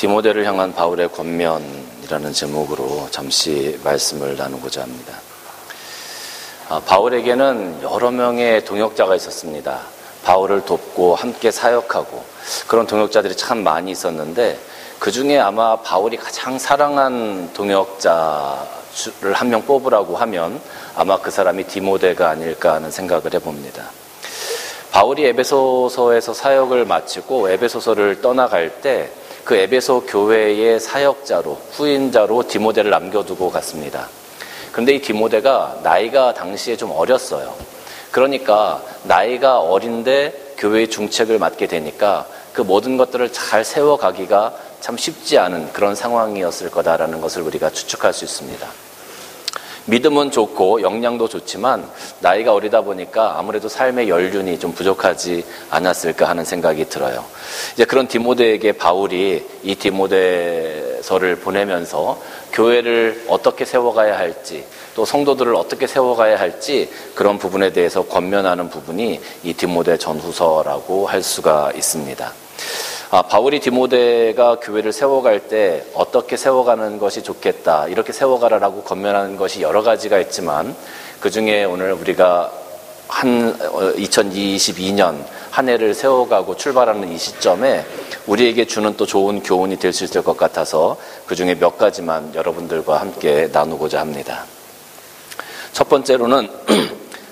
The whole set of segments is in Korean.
디모데를 향한 바울의 권면이라는 제목으로 잠시 말씀을 나누고자 합니다. 바울에게는 여러 명의 동역자가 있었습니다. 바울을 돕고 함께 사역하고 그런 동역자들이 참 많이 있었는데, 그 중에 아마 바울이 가장 사랑한 동역자를 한 명 뽑으라고 하면 아마 그 사람이 디모데가 아닐까 하는 생각을 해봅니다. 바울이 에베소서에서 사역을 마치고 에베소서를 떠나갈 때 그 에베소 교회의 사역자로, 후임자로 디모데를 남겨두고 갔습니다. 그런데 이 디모데가 나이가 당시에 좀 어렸어요. 그러니까 나이가 어린데 교회의 중책을 맡게 되니까 그 모든 것들을 잘 세워가기가 참 쉽지 않은 그런 상황이었을 거다라는 것을 우리가 추측할 수 있습니다. 믿음은 좋고 역량도 좋지만 나이가 어리다 보니까 아무래도 삶의 연륜이 좀 부족하지 않았을까 하는 생각이 들어요. 이제 그런 디모데에게 바울이 이 디모데서를 보내면서 교회를 어떻게 세워가야 할지, 또 성도들을 어떻게 세워가야 할지 그런 부분에 대해서 권면하는 부분이 이 디모데 전후서라고 할 수가 있습니다. 바울이 디모데가 교회를 세워갈 때 어떻게 세워가는 것이 좋겠다, 이렇게 세워가라라고 권면하는 것이 여러 가지가 있지만, 그 중에 오늘 우리가 2022년 한 해를 세워가고 출발하는 이 시점에 우리에게 주는 또 좋은 교훈이 될 수 있을 것 같아서 그 중에 몇 가지만 여러분들과 함께 나누고자 합니다. 첫 번째로는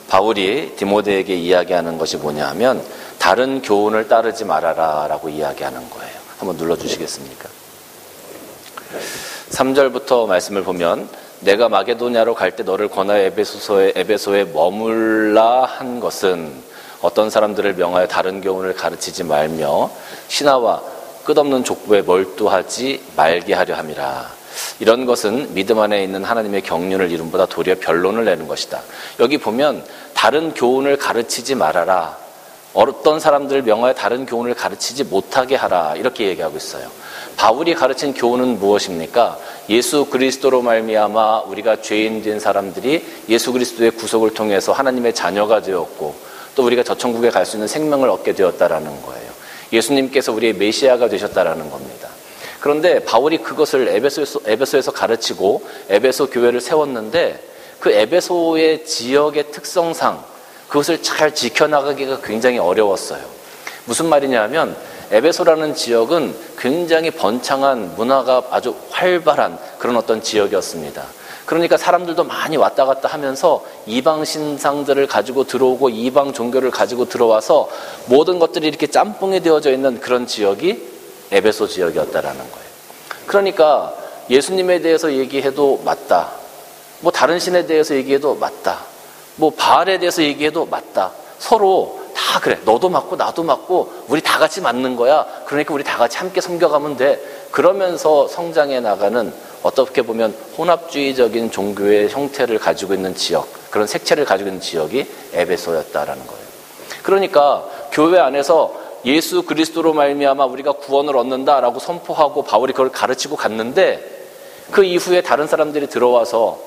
바울이 디모데에게 이야기하는 것이 뭐냐 하면, 다른 교훈을 따르지 말아라 라고 이야기하는 거예요. 한번 눌러주시겠습니까? 3절부터 말씀을 보면, 내가 마게도냐로 갈 때 너를 권하여 에베소에 머물라 한 것은 어떤 사람들을 명하여 다른 교훈을 가르치지 말며 신하와 끝없는 족보에 몰두하지 말게 하려 함이라. 이런 것은 믿음 안에 있는 하나님의 경륜을 이룸보다 도리어 변론을 내는 것이다. 여기 보면 다른 교훈을 가르치지 말아라, 어떤 사람들을 명하여 다른 교훈을 가르치지 못하게 하라, 이렇게 얘기하고 있어요. 바울이 가르친 교훈은 무엇입니까? 예수 그리스도로 말미암아 우리가 죄인 된 사람들이 예수 그리스도의 구속을 통해서 하나님의 자녀가 되었고, 또 우리가 저 천국에 갈 수 있는 생명을 얻게 되었다라는 거예요. 예수님께서 우리의 메시아가 되셨다라는 겁니다. 그런데 바울이 그것을 에베소에서 가르치고 에베소 교회를 세웠는데, 그 에베소의 지역의 특성상 그것을 잘 지켜나가기가 굉장히 어려웠어요. 무슨 말이냐 면, 에베소라는 지역은 굉장히 번창한 문화가 아주 활발한 그런 어떤 지역이었습니다. 그러니까 사람들도 많이 왔다 갔다 하면서 이방 신상들을 가지고 들어오고 이방 종교를 가지고 들어와서 모든 것들이 이렇게 짬뽕이 되어져 있는 그런 지역이 에베소 지역이었다라는 거예요. 그러니까 예수님에 대해서 얘기해도 맞다, 뭐 다른 신에 대해서 얘기해도 맞다, 뭐 바알에 대해서 얘기해도 맞다, 서로 다 그래, 너도 맞고 나도 맞고 우리 다 같이 맞는 거야, 그러니까 우리 다 같이 함께 섬겨가면 돼, 그러면서 성장해 나가는, 어떻게 보면 혼합주의적인 종교의 형태를 가지고 있는 지역, 그런 색채를 가지고 있는 지역이 에베소였다라는 거예요. 그러니까 교회 안에서 예수 그리스도로 말미암아 우리가 구원을 얻는다라고 선포하고 바울이 그걸 가르치고 갔는데, 그 이후에 다른 사람들이 들어와서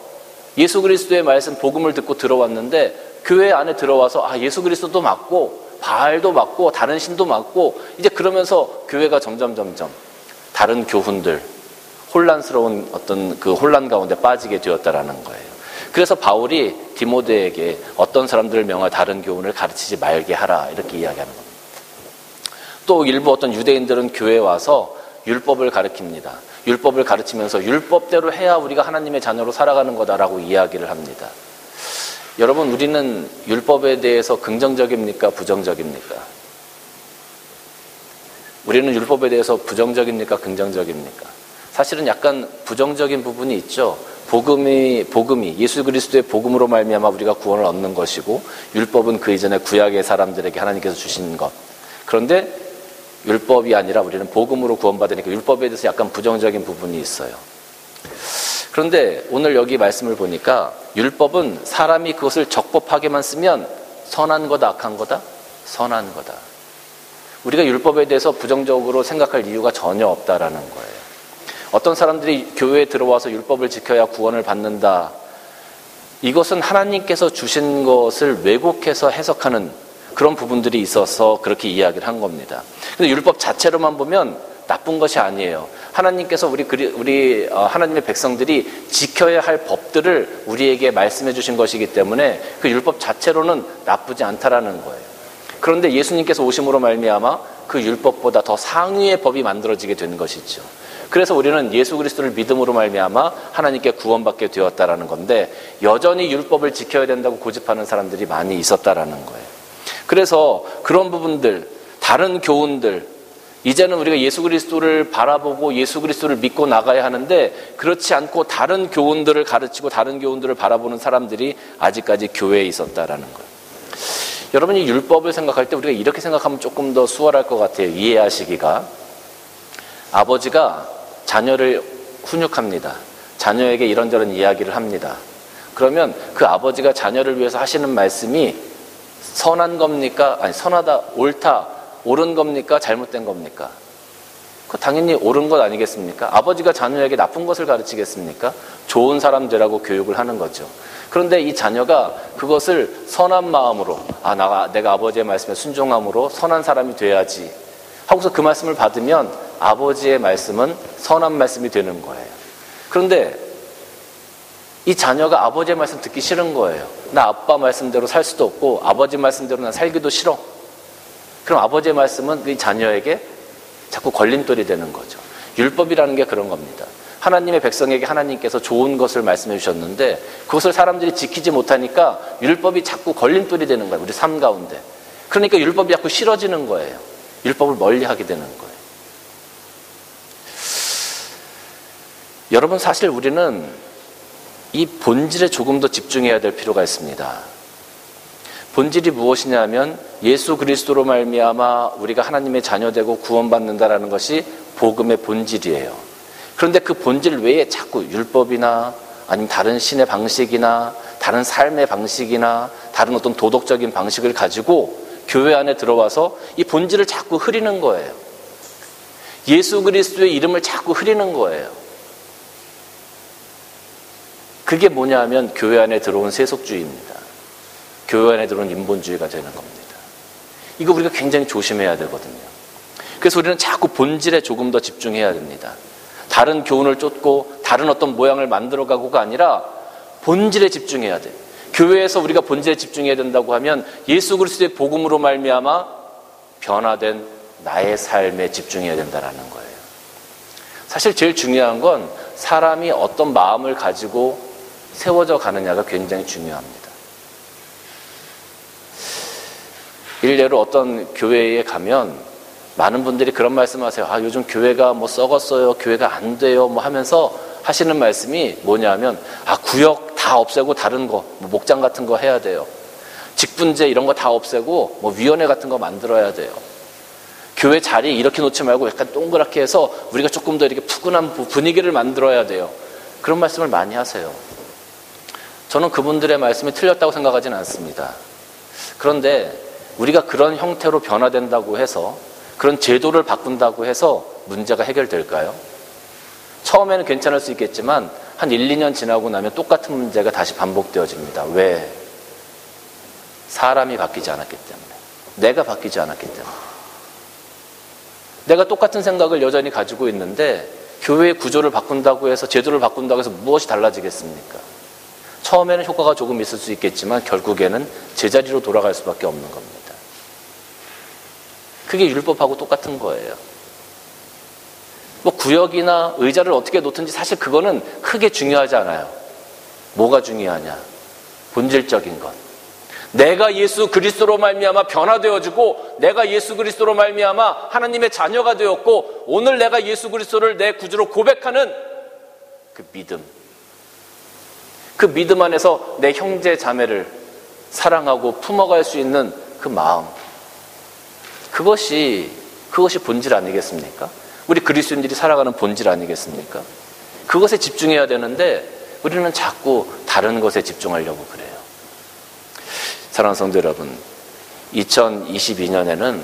예수 그리스도의 말씀 복음을 듣고 들어왔는데, 교회 안에 들어와서 예수 그리스도도 맞고 바알도 맞고 다른 신도 맞고, 이제 그러면서 교회가 점점 다른 교훈들, 혼란스러운 어떤 그 혼란 가운데 빠지게 되었다라는 거예요. 그래서 바울이 디모데에게 어떤 사람들을 명하여 다른 교훈을 가르치지 말게 하라, 이렇게 이야기하는 겁니다. 또 일부 어떤 유대인들은 교회에 와서 율법을 가르칩니다. 율법을 가르치면서 율법대로 해야 우리가 하나님의 자녀로 살아가는 거다라고 이야기를 합니다. 여러분, 우리는 율법에 대해서 긍정적입니까? 부정적입니까? 우리는 율법에 대해서 부정적입니까? 긍정적입니까? 사실은 약간 부정적인 부분이 있죠. 복음이 예수 그리스도의 복음으로 말미암아 우리가 구원을 얻는 것이고, 율법은 그 이전에 구약의 사람들에게 하나님께서 주신 것. 그런데 율법이 아니라 우리는 복음으로 구원받으니까 율법에 대해서 약간 부정적인 부분이 있어요. 그런데 오늘 여기 말씀을 보니까 율법은 사람이 그것을 적법하게만 쓰면 선한 거다, 악한 거다? 선한 거다. 우리가 율법에 대해서 부정적으로 생각할 이유가 전혀 없다라는 거예요. 어떤 사람들이 교회에 들어와서 율법을 지켜야 구원을 받는다, 이것은 하나님께서 주신 것을 왜곡해서 해석하는 그런 부분들이 있어서 그렇게 이야기를 한 겁니다. 근데 율법 자체로만 보면 나쁜 것이 아니에요. 하나님께서 우리 하나님의 백성들이 지켜야 할 법들을 우리에게 말씀해 주신 것이기 때문에 그 율법 자체로는 나쁘지 않다라는 거예요. 그런데 예수님께서 오심으로 말미암아 그 율법보다 더 상위의 법이 만들어지게 된 것이죠. 그래서 우리는 예수 그리스도를 믿음으로 말미암아 하나님께 구원받게 되었다라는 건데, 여전히 율법을 지켜야 된다고 고집하는 사람들이 많이 있었다라는 거예요. 그래서 그런 부분들, 다른 교훈들, 이제는 우리가 예수 그리스도를 바라보고 예수 그리스도를 믿고 나가야 하는데, 그렇지 않고 다른 교훈들을 가르치고 다른 교훈들을 바라보는 사람들이 아직까지 교회에 있었다라는 거예요. 여러분이 율법을 생각할 때 우리가 이렇게 생각하면 조금 더 수월할 것 같아요. 이해하시기가. 아버지가 자녀를 훈육합니다. 자녀에게 이런저런 이야기를 합니다. 그러면 그 아버지가 자녀를 위해서 하시는 말씀이 선한 겁니까? 아니, 선하다, 옳다, 옳은 겁니까? 잘못된 겁니까? 그 당연히 옳은 것 아니겠습니까? 아버지가 자녀에게 나쁜 것을 가르치겠습니까? 좋은 사람 되라고 교육을 하는 거죠. 그런데 이 자녀가 그것을 선한 마음으로, 내가 아버지의 말씀에 순종함으로 선한 사람이 돼야지 하고서 그 말씀을 받으면 아버지의 말씀은 선한 말씀이 되는 거예요. 그런데 이 자녀가 아버지의 말씀 듣기 싫은 거예요. 나 아빠 말씀대로 살 수도 없고 아버지 말씀대로 난 살기도 싫어. 그럼 아버지의 말씀은 이 자녀에게 자꾸 걸림돌이 되는 거죠. 율법이라는 게 그런 겁니다. 하나님의 백성에게 하나님께서 좋은 것을 말씀해 주셨는데 그것을 사람들이 지키지 못하니까 율법이 자꾸 걸림돌이 되는 거예요. 우리 삶 가운데. 그러니까 율법이 자꾸 싫어지는 거예요. 율법을 멀리하게 되는 거예요. 여러분, 사실 우리는 이 본질에 조금 더 집중해야 될 필요가 있습니다. 본질이 무엇이냐면 예수 그리스도로 말미암아 우리가 하나님의 자녀되고 구원받는다라는 것이 복음의 본질이에요. 그런데 그 본질 외에 자꾸 율법이나 아니면 다른 신의 방식이나 다른 삶의 방식이나 다른 어떤 도덕적인 방식을 가지고 교회 안에 들어와서 이 본질을 자꾸 흐리는 거예요. 예수 그리스도의 이름을 자꾸 흐리는 거예요. 그게 뭐냐 하면 교회 안에 들어온 세속주의입니다. 교회 안에 들어온 인본주의가 되는 겁니다. 이거 우리가 굉장히 조심해야 되거든요. 그래서 우리는 자꾸 본질에 조금 더 집중해야 됩니다. 다른 교훈을 쫓고 다른 어떤 모양을 만들어가고가 아니라 본질에 집중해야 돼요. 교회에서 우리가 본질에 집중해야 된다고 하면 예수 그리스도의 복음으로 말미암아 변화된 나의 삶에 집중해야 된다는 거예요. 사실 제일 중요한 건 사람이 어떤 마음을 가지고 세워져 가느냐가 굉장히 중요합니다. 일례로 어떤 교회에 가면 많은 분들이 그런 말씀하세요. 요즘 교회가 썩었어요. 교회가 안 돼요. 하면서 하시는 말씀이 뭐냐면 구역 다 없애고 다른 거, 목장 같은 거 해야 돼요. 직분제 이런 거 다 없애고 위원회 같은 거 만들어야 돼요. 교회 자리 이렇게 놓지 말고 약간 동그랗게 해서 우리가 조금 더 이렇게 푸근한 분위기를 만들어야 돼요. 그런 말씀을 많이 하세요. 저는 그분들의 말씀이 틀렸다고 생각하지는 않습니다. 그런데 우리가 그런 형태로 변화된다고 해서 그런 제도를 바꾼다고 해서 문제가 해결될까요? 처음에는 괜찮을 수 있겠지만 한 1, 2년 지나고 나면 똑같은 문제가 다시 반복되어집니다. 왜? 사람이 바뀌지 않았기 때문에. 내가 바뀌지 않았기 때문에. 내가 똑같은 생각을 여전히 가지고 있는데 교회의 구조를 바꾼다고 해서 제도를 바꾼다고 해서 무엇이 달라지겠습니까? 처음에는 효과가 조금 있을 수 있겠지만 결국에는 제자리로 돌아갈 수밖에 없는 겁니다. 그게 율법하고 똑같은 거예요. 구역이나 의자를 어떻게 놓든지 사실 그거는 크게 중요하지 않아요. 뭐가 중요하냐? 본질적인 것. 내가 예수 그리스도로 말미암아 변화되어지고 내가 예수 그리스도로 말미암아 하나님의 자녀가 되었고 오늘 내가 예수 그리스도를 내 구주로 고백하는 그 믿음. 그 믿음 안에서 내 형제 자매를 사랑하고 품어갈 수 있는 그 마음. 그것이 본질 아니겠습니까? 우리 그리스도인들이 살아가는 본질 아니겠습니까? 그것에 집중해야 되는데 우리는 자꾸 다른 것에 집중하려고 그래요. 사랑하는 성도 여러분, 2022년에는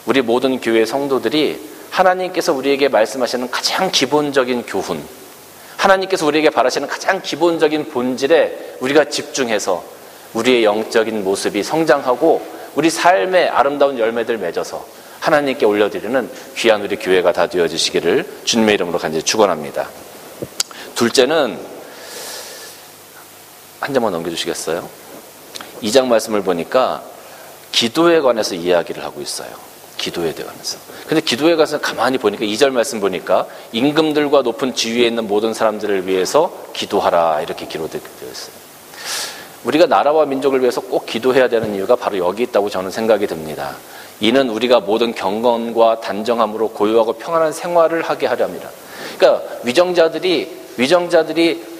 우리 모든 교회 성도들이 하나님께서 우리에게 말씀하시는 가장 기본적인 교훈, 하나님께서 우리에게 바라시는 가장 기본적인 본질에 우리가 집중해서 우리의 영적인 모습이 성장하고 우리 삶의 아름다운 열매들 맺어서 하나님께 올려드리는 귀한 우리 교회가 다 되어주시기를 주님의 이름으로 간절히 축원합니다. 둘째는 한 장만 넘겨주시겠어요? 2장 말씀을 보니까 기도에 관해서 이야기를 하고 있어요. 기도에 관해서. 근데 기도에 관해서 가만히 보니까 2절 말씀 보니까 임금들과 높은 지위에 있는 모든 사람들을 위해서 기도하라 이렇게 기록되어 있어요. 우리가 나라와 민족을 위해서 꼭 기도해야 되는 이유가 바로 여기 있다고 저는 생각이 듭니다. 이는 우리가 모든 경건과 단정함으로 고요하고 평안한 생활을 하게 하려 합니다. 그러니까 위정자들이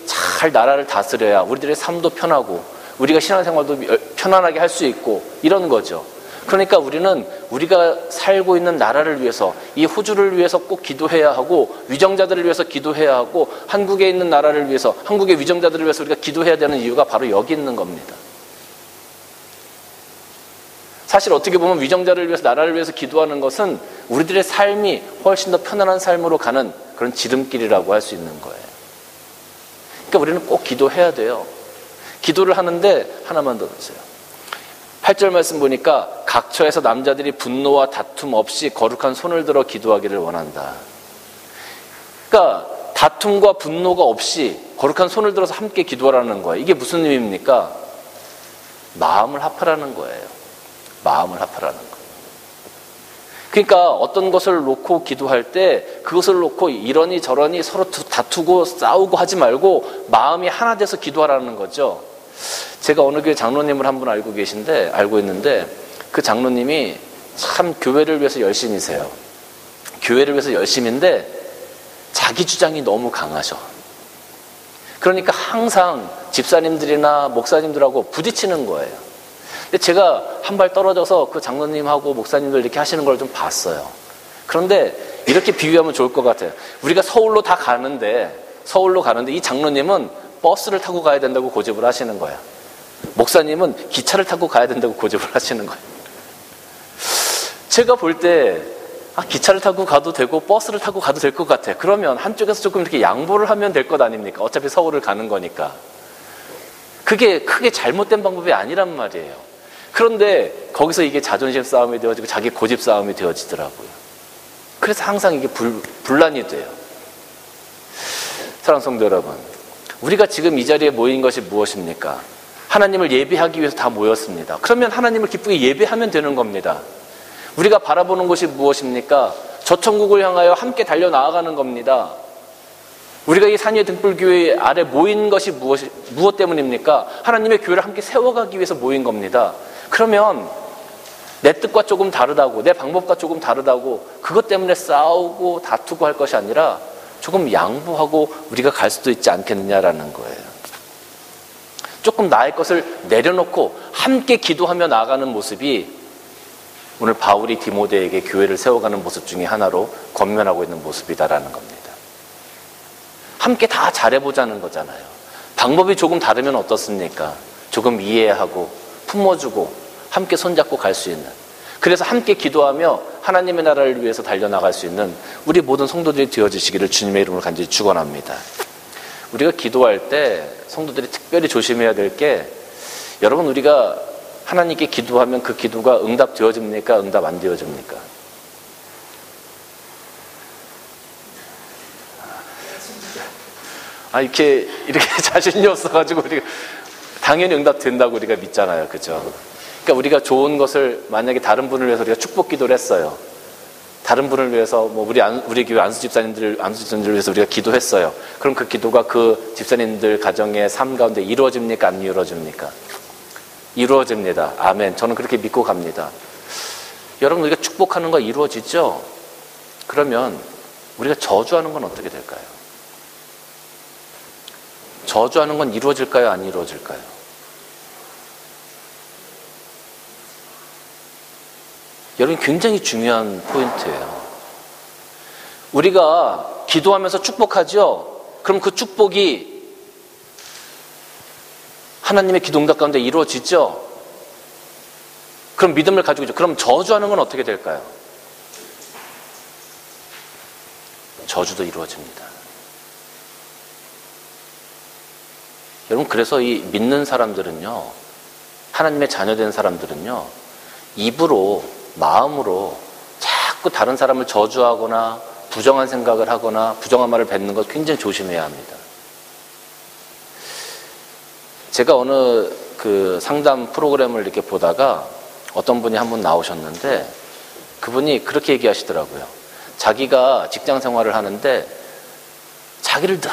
잘 나라를 다스려야 우리들의 삶도 편하고 우리가 신앙생활도 편안하게 할 수 있고 이런 거죠. 그러니까 우리는 우리가 살고 있는 나라를 위해서, 이 호주를 위해서 꼭 기도해야 하고, 위정자들을 위해서 기도해야 하고, 한국에 있는 나라를 위해서, 한국의 위정자들을 위해서 우리가 기도해야 되는 이유가 바로 여기 있는 겁니다. 사실 어떻게 보면 위정자를 위해서, 나라를 위해서 기도하는 것은 우리들의 삶이 훨씬 더 편안한 삶으로 가는 그런 지름길이라고 할 수 있는 거예요. 그러니까 우리는 꼭 기도해야 돼요. 기도를 하는데 하나만 더 보세요. 8절 말씀 보니까 각처에서 남자들이 분노와 다툼 없이 거룩한 손을 들어 기도하기를 원한다. 그러니까 다툼과 분노가 없이 거룩한 손을 들어서 함께 기도하라는 거예요. 이게 무슨 의미입니까? 마음을 합하라는 거예요. 마음을 합하라는 거예요. 그러니까 어떤 것을 놓고 기도할 때 그것을 놓고 이러니 저러니 서로 다투고 싸우고 하지 말고 마음이 하나 돼서 기도하라는 거죠. 제가 어느 교회 장로님을 한 분 알고 있는데 그 장로님이 참 교회를 위해서 열심이세요. 교회를 위해서 열심인데 자기 주장이 너무 강하셔. 그러니까 항상 집사님들이나 목사님들하고 부딪히는 거예요. 근데 제가 한 발 떨어져서 그 장로님하고 목사님들 이렇게 하시는 걸 좀 봤어요. 그런데 이렇게 비교하면 좋을 것 같아요. 우리가 서울로 가는데 이 장로님은 버스를 타고 가야 된다고 고집을 하시는 거예요. 목사님은 기차를 타고 가야 된다고 고집을 하시는 거예요. 제가 볼 때 기차를 타고 가도 되고 버스를 타고 가도 될 것 같아요. 그러면 한쪽에서 조금 이렇게 양보를 하면 될 것 아닙니까? 어차피 서울을 가는 거니까. 그게 크게 잘못된 방법이 아니란 말이에요. 그런데 거기서 이게 자존심 싸움이 되어지고 자기 고집 싸움이 되어지더라고요. 그래서 항상 이게 분란이 돼요. 사랑하는 성도 여러분, 우리가 지금 이 자리에 모인 것이 무엇입니까? 하나님을 예배하기 위해서 다 모였습니다. 그러면 하나님을 기쁘게 예배하면 되는 겁니다. 우리가 바라보는 것이 무엇입니까? 저 천국을 향하여 함께 달려나아가는 겁니다. 우리가 이 산위의 등불교회 아래 모인 것이 무엇 때문입니까? 하나님의 교회를 함께 세워가기 위해서 모인 겁니다. 그러면 내 뜻과 조금 다르다고, 내 방법과 조금 다르다고 그것 때문에 싸우고 다투고 할 것이 아니라 조금 양보하고 우리가 갈 수도 있지 않겠느냐라는 거예요. 조금 나의 것을 내려놓고 함께 기도하며 나아가는 모습이 오늘 바울이 디모데에게 교회를 세워가는 모습 중에 하나로 권면하고 있는 모습이다라는 겁니다. 함께 다 잘해보자는 거잖아요. 방법이 조금 다르면 어떻습니까? 조금 이해하고 품어주고 함께 손잡고 갈 수 있는, 그래서 함께 기도하며 하나님의 나라를 위해서 달려나갈 수 있는 우리 모든 성도들이 되어주시기를 주님의 이름으로 간절히 축원합니다. 우리가 기도할 때 성도들이 특별히 조심해야 될 게, 여러분 우리가 하나님께 기도하면 그 기도가 응답되어집니까? 응답 안 되어집니까? 이렇게 자신이 없어가지고 우리가 당연히 응답된다고 우리가 믿잖아요. 그죠? 그러니까 우리가 좋은 것을 만약에 다른 분을 위해서 우리가 축복 기도를 했어요. 다른 분을 위해서 우리 교회 안수 집사님들을 위해서 우리가 기도했어요. 그럼 그 기도가 그 집사님들 가정의 삶 가운데 이루어집니까? 안 이루어집니까? 이루어집니다. 아멘. 저는 그렇게 믿고 갑니다. 여러분, 우리가 축복하는 거 이루어지죠? 그러면 우리가 저주하는 건 어떻게 될까요? 저주하는 건 이루어질까요? 안 이루어질까요? 여러분, 굉장히 중요한 포인트예요. 우리가 기도하면서 축복하죠? 그럼 그 축복이 하나님의 기도응답 가운데 이루어지죠? 그럼 믿음을 가지고 있죠. 그럼 저주하는 건 어떻게 될까요? 저주도 이루어집니다. 여러분, 그래서 이 믿는 사람들은요, 하나님의 자녀된 사람들은요, 입으로, 마음으로 자꾸 다른 사람을 저주하거나 부정한 생각을 하거나 부정한 말을 뱉는 것 굉장히 조심해야 합니다. 제가 어느 그 상담 프로그램을 이렇게 보다가 어떤 분이 한 분 나오셨는데 그분이 그렇게 얘기하시더라고요. 자기가 직장 생활을 하는데 자기를 늘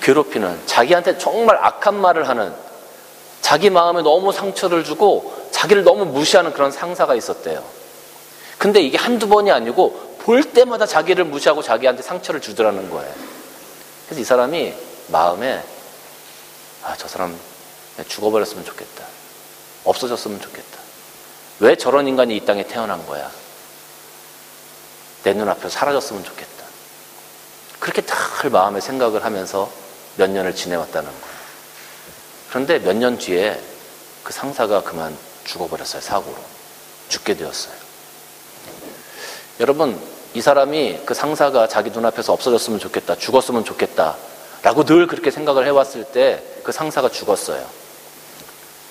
괴롭히는, 자기한테 정말 악한 말을 하는, 자기 마음에 너무 상처를 주고 자기를 너무 무시하는 그런 상사가 있었대요. 근데 이게 한두 번이 아니고 볼 때마다 자기를 무시하고 자기한테 상처를 주더라는 거예요. 그래서 이 사람이 마음에 저 사람 죽어버렸으면 좋겠다. 없어졌으면 좋겠다. 왜 저런 인간이 이 땅에 태어난 거야? 내 눈앞에서 사라졌으면 좋겠다. 그렇게 늘 마음에 생각을 하면서 몇 년을 지내왔다는 거예요. 그런데 몇 년 뒤에 그 상사가 그만 죽어버렸어요. 사고로. 죽게 되었어요. 여러분, 이 사람이 그 상사가 자기 눈앞에서 없어졌으면 좋겠다, 죽었으면 좋겠다 라고 늘 그렇게 생각을 해왔을 때 그 상사가 죽었어요.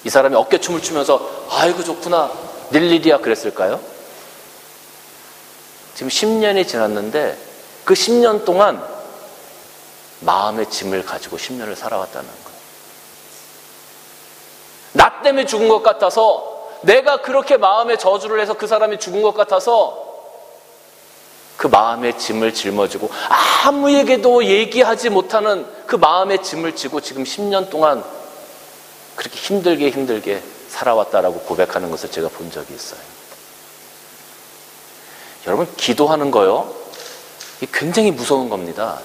이 사람이 어깨춤을 추면서 아이고 좋구나, 닐일이야 그랬을까요? 지금 10년이 지났는데 그 10년 동안 마음의 짐을 가지고 10년을 살아왔다는 거예요. 나 때문에 죽은 것 같아서, 내가 그렇게 마음에 저주를 해서 그 사람이 죽은 것 같아서 그 마음의 짐을 짊어지고 아무에게도 얘기하지 못하는 그 마음의 짐을 지고 지금 10년 동안 그렇게 힘들게 살아왔다라고 고백하는 것을 제가 본 적이 있어요. 여러분, 기도하는 거요, 이게 굉장히 무서운 겁니다.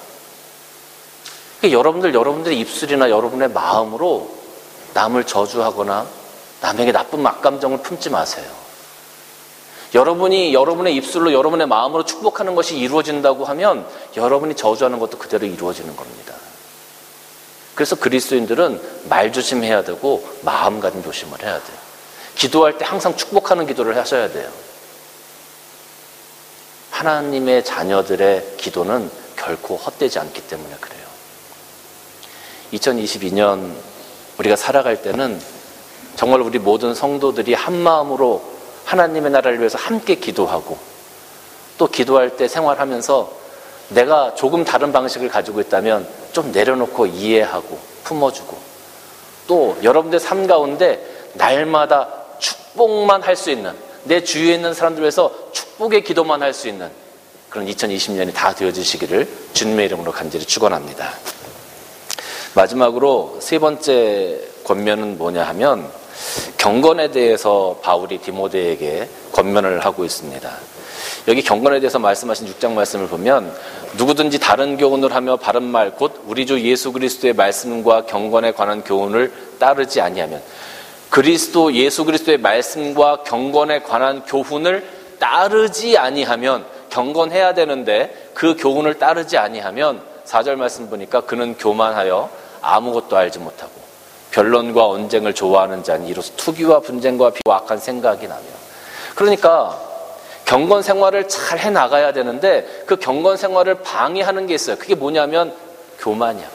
그러니까 여러분들의 입술이나 여러분의 마음으로 남을 저주하거나 남에게 나쁜 막감정을 품지 마세요. 여러분이 여러분의 입술로 여러분의 마음으로 축복하는 것이 이루어진다고 하면 여러분이 저주하는 것도 그대로 이루어지는 겁니다. 그래서 그리스도인들은 말 조심해야 되고 마음가짐 조심을 해야 돼요. 기도할 때 항상 축복하는 기도를 하셔야 돼요. 하나님의 자녀들의 기도는 결코 헛되지 않기 때문에 그래요. 2022년 우리가 살아갈 때는 정말 우리 모든 성도들이 한 마음으로 하나님의 나라를 위해서 함께 기도하고, 또 기도할 때 생활하면서 내가 조금 다른 방식을 가지고 있다면 좀 내려놓고 이해하고 품어주고, 또 여러분들 삶 가운데 날마다 축복만 할 수 있는, 내 주위에 있는 사람들 위해서 축복의 기도만 할 수 있는 그런 2020년이 다 되어주시기를 주님의 이름으로 간절히 축원합니다. 마지막으로 세 번째 권면은 뭐냐 하면 경건에 대해서 바울이 디모데에게 권면을 하고 있습니다. 여기 경건에 대해서 말씀하신 6장 말씀을 보면 누구든지 다른 교훈을 하며 바른 말 곧 우리 주 예수 그리스도의 말씀과 경건에 관한 교훈을 따르지 아니하면, 그리스도 예수 그리스도의 말씀과 경건에 관한 교훈을 따르지 아니하면, 경건해야 되는데 그 교훈을 따르지 아니하면 4절 말씀 보니까 그는 교만하여 아무것도 알지 못하고 변론과 언쟁을 좋아하는 자니 이로써 투기와 분쟁과 비와 악한 생각이 나며. 그러니까 경건 생활을 잘 해나가야 되는데 그 경건 생활을 방해하는 게 있어요. 그게 뭐냐면 교만이야.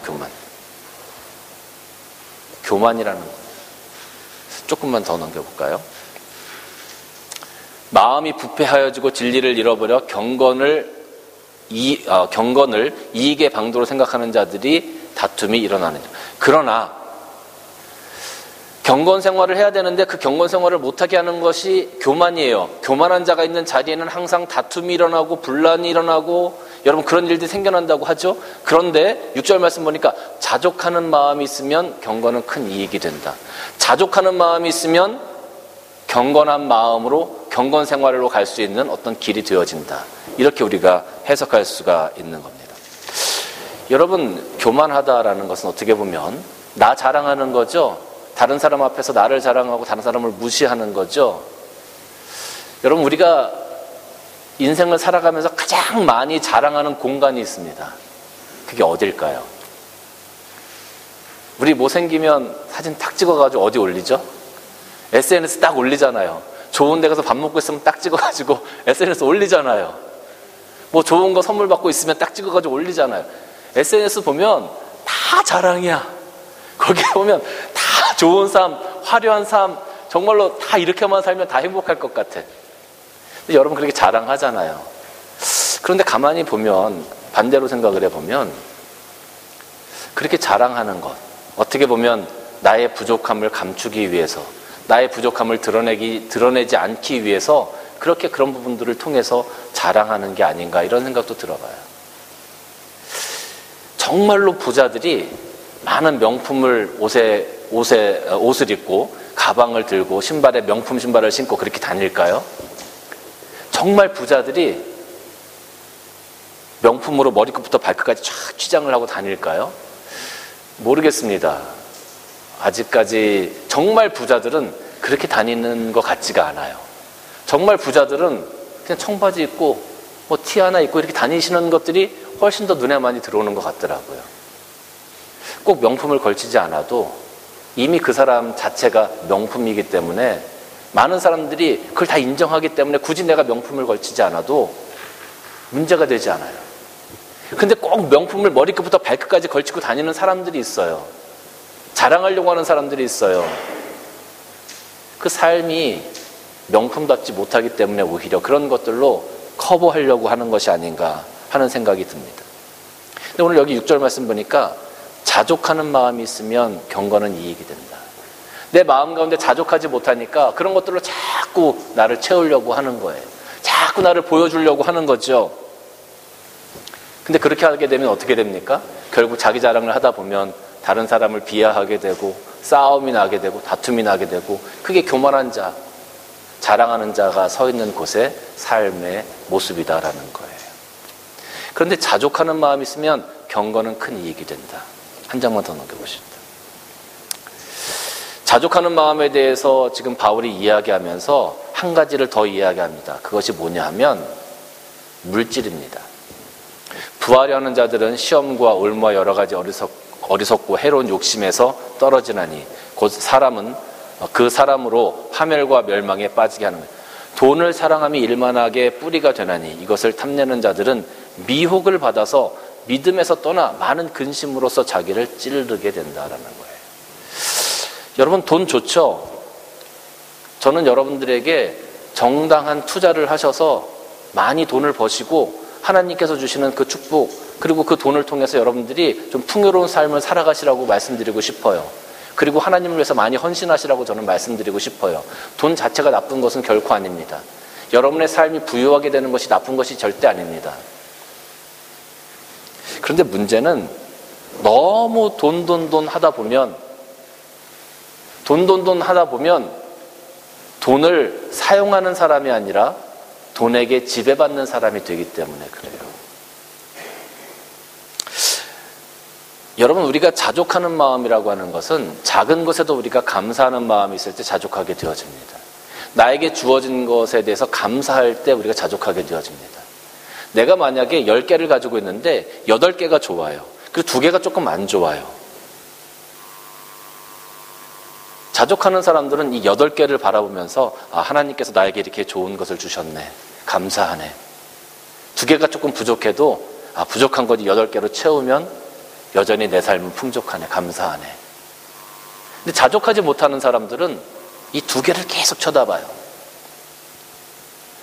교만이라는 거예요. 조금만 더 넘겨볼까요? 마음이 부패하여지고 진리를 잃어버려 경건을 이익의 방도로 생각하는 자들이 다툼이 일어나는. 그러나 경건 생활을 해야 되는데 그 경건 생활을 못하게 하는 것이 교만이에요. 교만한 자가 있는 자리에는 항상 다툼이 일어나고 분란이 일어나고 여러분 그런 일들이 생겨난다고 하죠. 그런데 6절 말씀 보니까 자족하는 마음이 있으면 경건은 큰 이익이 된다. 자족하는 마음이 있으면 경건한 마음으로 경건 생활로 갈 수 있는 어떤 길이 되어진다. 이렇게 우리가 해석할 수가 있는 겁니다. 여러분, 교만하다라는 것은 어떻게 보면 나 자랑하는 거죠. 다른 사람 앞에서 나를 자랑하고 다른 사람을 무시하는 거죠. 여러분, 우리가 인생을 살아가면서 가장 많이 자랑하는 공간이 있습니다. 그게 어딜까요? 우리 못생기면 사진 딱 찍어가지고 어디 올리죠? SNS 딱 올리잖아요. 좋은 데 가서 밥 먹고 있으면 딱 찍어가지고 SNS 올리잖아요. 뭐 좋은 거 선물 받고 있으면 딱 찍어가지고 올리잖아요. SNS 보면 다 자랑이야. 거기에 보면 다 좋은 삶, 화려한 삶, 정말로 다 이렇게만 살면 다 행복할 것 같아. 근데 여러분 그렇게 자랑하잖아요. 그런데 가만히 보면, 반대로 생각을 해보면, 그렇게 자랑하는 것, 어떻게 보면 나의 부족함을 감추기 위해서, 나의 부족함을 드러내지 않기 위해서 그렇게 그런 부분들을 통해서 자랑하는 게 아닌가, 이런 생각도 들어봐요. 정말로 부자들이 많은 명품을 옷을 입고 가방을 들고 신발에 명품 신발을 신고 그렇게 다닐까요? 정말 부자들이 명품으로 머리끝부터 발끝까지 쫙 취장을 하고 다닐까요? 모르겠습니다. 아직까지 정말 부자들은 그렇게 다니는 것 같지가 않아요. 정말 부자들은 그냥 청바지 입고 뭐 티 하나 입고 이렇게 다니시는 것들이 훨씬 더 눈에 많이 들어오는 것 같더라고요. 꼭 명품을 걸치지 않아도 이미 그 사람 자체가 명품이기 때문에 많은 사람들이 그걸 다 인정하기 때문에 굳이 내가 명품을 걸치지 않아도 문제가 되지 않아요. 근데 꼭 명품을 머리끝부터 발끝까지 걸치고 다니는 사람들이 있어요. 자랑하려고 하는 사람들이 있어요. 그 삶이 명품답지 못하기 때문에 오히려 그런 것들로 커버하려고 하는 것이 아닌가 하는 생각이 듭니다. 근데 오늘 여기 6절 말씀 보니까 자족하는 마음이 있으면 경건은 이익이 된다. 내 마음 가운데 자족하지 못하니까 그런 것들로 자꾸 나를 채우려고 하는 거예요. 자꾸 나를 보여주려고 하는 거죠. 근데 그렇게 하게 되면 어떻게 됩니까? 결국 자기 자랑을 하다 보면 다른 사람을 비하하게 되고 싸움이 나게 되고 다툼이 나게 되고, 그게 교만한 자, 자랑하는 자가 서 있는 곳의 삶의 모습이다라는 거예요. 그런데 자족하는 마음이 있으면 경건은 큰 이익이 된다. 한 장만 더 넘겨보십시오. 자족하는 마음에 대해서 지금 바울이 이야기하면서 한 가지를 더 이야기합니다. 그것이 뭐냐 하면 물질입니다. 부하려는 자들은 시험과 올무와 여러 가지 어리석고 해로운 욕심에서 떨어지나니 곧 사람은 그 사람으로 파멸과 멸망에 빠지게 하는 거예요. 돈을 사랑함이 일만하게 뿌리가 되나니 이것을 탐내는 자들은 미혹을 받아서 믿음에서 떠나 많은 근심으로써 자기를 찌르게 된다라는 거예요. 여러분, 돈 좋죠? 저는 여러분들에게 정당한 투자를 하셔서 많이 돈을 버시고 하나님께서 주시는 그 축복, 그리고 그 돈을 통해서 여러분들이 좀 풍요로운 삶을 살아가시라고 말씀드리고 싶어요. 그리고 하나님을 위해서 많이 헌신하시라고 저는 말씀드리고 싶어요. 돈 자체가 나쁜 것은 결코 아닙니다. 여러분의 삶이 부유하게 되는 것이 나쁜 것이 절대 아닙니다. 그런데 문제는 너무 돈 하다 보면 돈을 사용하는 사람이 아니라 돈에게 지배받는 사람이 되기 때문에 그래요. 여러분, 우리가 자족하는 마음이라고 하는 것은 작은 것에도 우리가 감사하는 마음이 있을 때 자족하게 되어집니다. 나에게 주어진 것에 대해서 감사할 때 우리가 자족하게 되어집니다. 내가 만약에 10개를 가지고 있는데 8개가 좋아요. 그리고 2개가 조금 안 좋아요. 자족하는 사람들은 이 8개를 바라보면서 하나님께서 나에게 이렇게 좋은 것을 주셨네. 감사하네. 2개가 조금 부족해도 부족한 것이 8개로 채우면 여전히 내 삶은 풍족하네. 감사하네. 근데 자족하지 못하는 사람들은 이 2개를 계속 쳐다봐요.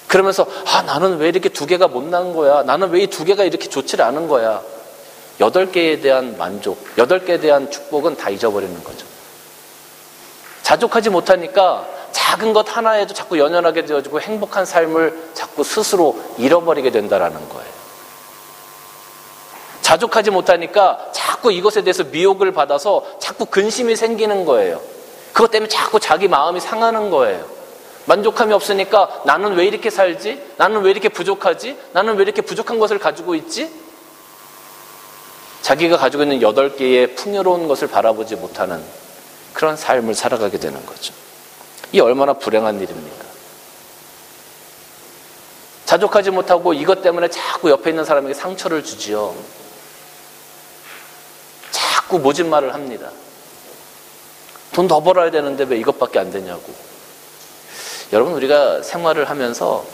그러면서 나는 왜 이렇게 2개가 못난 거야? 나는 왜 이 2개가 이렇게 좋지 않은 거야? 8개에 대한 만족, 8개에 대한 축복은 다 잊어버리는 거죠. 자족하지 못하니까 작은 것 하나에도 자꾸 연연하게 되어지고 행복한 삶을 자꾸 스스로 잃어버리게 된다라는 거예요. 자족하지 못하니까 자꾸 이것에 대해서 미혹을 받아서 자꾸 근심이 생기는 거예요. 그것 때문에 자꾸 자기 마음이 상하는 거예요. 만족함이 없으니까 나는 왜 이렇게 살지? 나는 왜 이렇게 부족하지? 나는 왜 이렇게 부족한 것을 가지고 있지? 자기가 가지고 있는 8개의 풍요로운 것을 바라보지 못하는 그런 삶을 살아가게 되는 거죠. 이 얼마나 불행한 일입니까? 자족하지 못하고 이것 때문에 자꾸 옆에 있는 사람에게 상처를 주지요. 자꾸 모진 말을 합니다. 돈 더 벌어야 되는데 왜 이것밖에 안 되냐고. 여러분, 우리가 생활을 하면서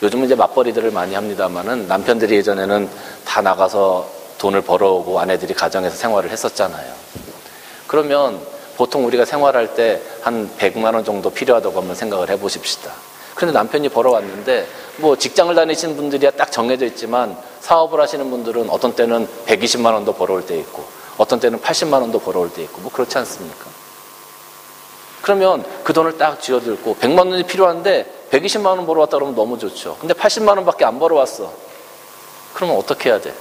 요즘은 이제 맞벌이들을 많이 합니다만은 남편들이 예전에는 다 나가서 돈을 벌어오고 아내들이 가정에서 생활을 했었잖아요. 그러면 보통 우리가 생활할 때 한 100만 원 정도 필요하다고 한번 생각을 해보십시다. 그런데 남편이 벌어왔는데 뭐 직장을 다니시는 분들이야 딱 정해져 있지만 사업을 하시는 분들은 어떤 때는 120만 원도 벌어올 때 있고 어떤 때는 80만 원도 벌어올 때 있고 뭐 그렇지 않습니까? 그러면 그 돈을 딱 쥐어들고 100만 원이 필요한데 120만 원 벌어왔다 그러면 너무 좋죠. 근데 80만 원밖에 안 벌어왔어. 그러면 어떻게 해야 돼?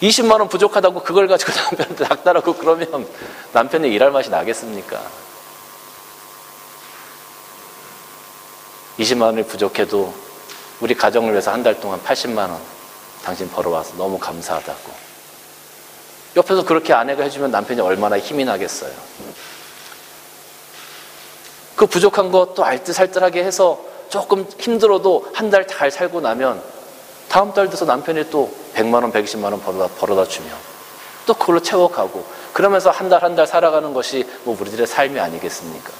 20만 원 부족하다고 그걸 가지고 남편한테 닥달하고 그러면 남편이 일할 맛이 나겠습니까? 20만 원이 부족해도 우리 가정을 위해서 한 달 동안 80만 원 당신 벌어와서 너무 감사하다고. 옆에서 그렇게 아내가 해주면 남편이 얼마나 힘이 나겠어요. 그 부족한 거 또 알뜰살뜰하게 해서 조금 힘들어도 한 달 잘 살고 나면 다음 달 돼서 남편이 또 100만 원, 120만 원 벌어다 주면 또 그걸로 채워가고 그러면서 한 달 한 달 살아가는 것이 뭐 우리들의 삶이 아니겠습니까?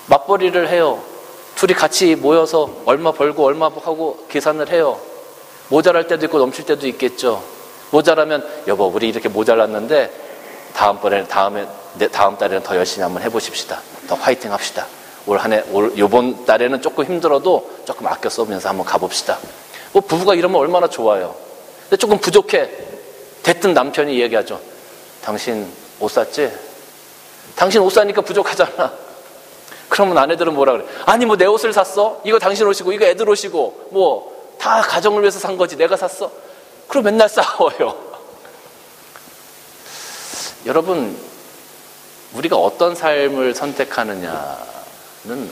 맞벌이를 해요. 둘이 같이 모여서 얼마 벌고 얼마 하고 계산을 해요. 모자랄 때도 있고 넘칠 때도 있겠죠. 모자라면 여보 우리 이렇게 모자랐는데 다음 달에는 더 열심히 한번 해보십시다. 더 화이팅 합시다. 요번 달에는 조금 힘들어도 조금 아껴 써면서 한번 가봅시다. 뭐 부부가 이러면 얼마나 좋아요. 근데 조금 부족해. 대뜸 남편이 얘기하죠. 당신 옷 샀지? 당신 옷 사니까 부족하잖아. 그러면 아내들은 뭐라 그래? 아니 뭐 내 옷을 샀어? 이거 당신 옷이고 이거 애들 옷이고 뭐 다 가정을 위해서 산 거지 내가 샀어? 그럼 맨날 싸워요. 여러분 우리가 어떤 삶을 선택하느냐는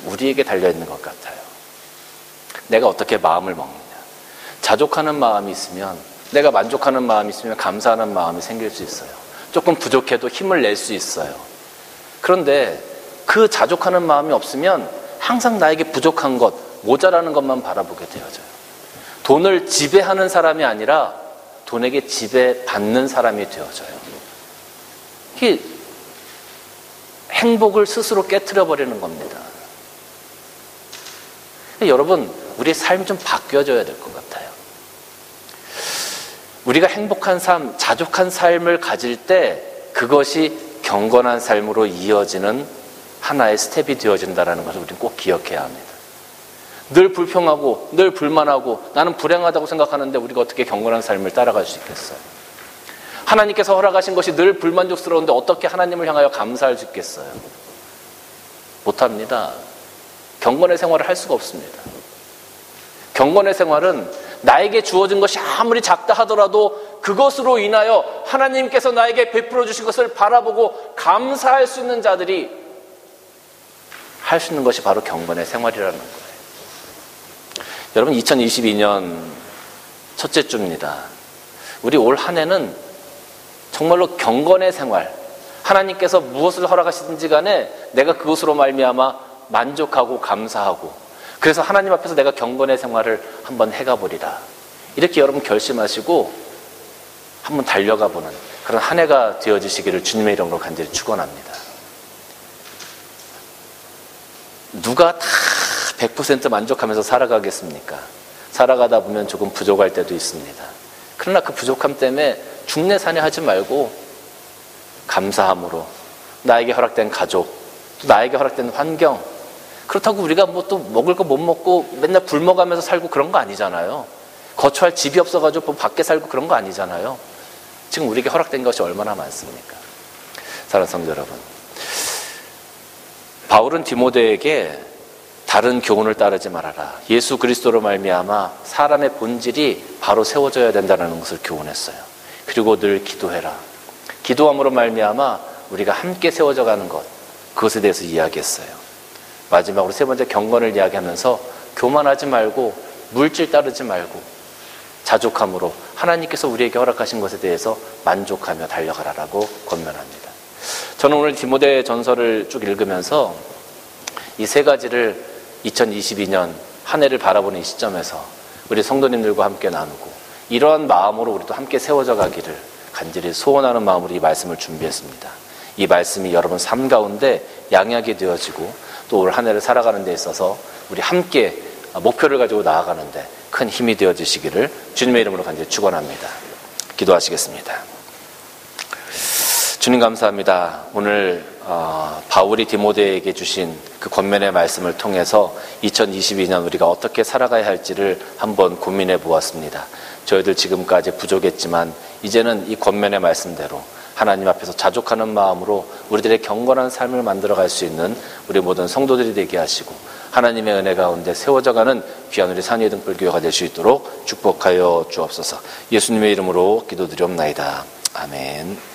우리에게 달려있는 것 같아요. 내가 어떻게 마음을 먹느냐. 자족하는 마음이 있으면 내가 만족하는 마음이 있으면 감사하는 마음이 생길 수 있어요. 조금 부족해도 힘을 낼 수 있어요. 그런데 그 자족하는 마음이 없으면 항상 나에게 부족한 것, 모자라는 것만 바라보게 되어져요. 돈을 지배하는 사람이 아니라 돈에게 지배받는 사람이 되어져요. 이게 행복을 스스로 깨트려버리는 겁니다. 여러분, 우리의 삶이 좀 바뀌어져야 될 것 같아요. 우리가 행복한 삶, 자족한 삶을 가질 때 그것이 경건한 삶으로 이어지는 하나의 스텝이 되어진다는 것을 우리는 꼭 기억해야 합니다. 늘 불평하고 늘 불만하고 나는 불행하다고 생각하는데 우리가 어떻게 경건한 삶을 따라갈 수 있겠어요? 하나님께서 허락하신 것이 늘 불만족스러운데 어떻게 하나님을 향하여 감사할 수 있겠어요? 못합니다. 경건의 생활을 할 수가 없습니다. 경건의 생활은 나에게 주어진 것이 아무리 작다 하더라도 그것으로 인하여 하나님께서 나에게 베풀어 주신 것을 바라보고 감사할 수 있는 자들이 할 수 있는 것이 바로 경건의 생활이라는 거예요. 여러분 2022년 첫째 주입니다. 우리 올 한 해는 정말로 경건의 생활, 하나님께서 무엇을 허락하시든지 간에 내가 그것으로 말미암아 만족하고 감사하고 그래서 하나님 앞에서 내가 경건의 생활을 한번 해가 보리라. 이렇게 여러분 결심하시고 한번 달려가 보는 그런 한 해가 되어지시기를 주님의 이름으로 간절히 축원합니다. 누가 다 100% 만족하면서 살아가겠습니까? 살아가다 보면 조금 부족할 때도 있습니다. 그러나 그 부족함 때문에 중내산해하지 말고 감사함으로 나에게 허락된 가족, 또 나에게 허락된 환경, 그렇다고 우리가 뭐 또 먹을 거 못 먹고 맨날 굶어가면서 살고 그런 거 아니잖아요. 거처할 집이 없어가지고 밖에 살고 그런 거 아니잖아요. 지금 우리에게 허락된 것이 얼마나 많습니까? 사랑하는 성도 여러분, 바울은 디모데에게 다른 교훈을 따르지 말아라. 예수 그리스도로 말미암아 사람의 본질이 바로 세워져야 된다는 것을 교훈했어요. 그리고 늘 기도해라. 기도함으로 말미암아 우리가 함께 세워져 가는 것, 그것에 대해서 이야기했어요. 마지막으로 세 번째 경건을 이야기하면서 교만하지 말고 물질 따르지 말고 자족함으로 하나님께서 우리에게 허락하신 것에 대해서 만족하며 달려가라라고 권면합니다. 저는 오늘 디모데 전서를 쭉 읽으면서 이 세 가지를 2022년 한 해를 바라보는 이 시점에서 우리 성도님들과 함께 나누고 이러한 마음으로 우리도 함께 세워져 가기를 간절히 소원하는 마음으로 이 말씀을 준비했습니다. 이 말씀이 여러분 삶 가운데 양약이 되어지고 또 올 한 해를 살아가는 데 있어서 우리 함께 목표를 가지고 나아가는데 큰 힘이 되어지시기를 주님의 이름으로 간절히 축원합니다. 기도하시겠습니다. 주님 감사합니다. 오늘 바울이 디모데에게 주신 그 권면의 말씀을 통해서 2022년 우리가 어떻게 살아가야 할지를 한번 고민해 보았습니다. 저희들 지금까지 부족했지만 이제는 이 권면의 말씀대로 하나님 앞에서 자족하는 마음으로 우리들의 경건한 삶을 만들어갈 수 있는 우리 모든 성도들이 되게 하시고 하나님의 은혜 가운데 세워져가는 귀한 우리 산위의 등불교회가 될 수 있도록 축복하여 주옵소서. 예수님의 이름으로 기도드리옵나이다. 아멘.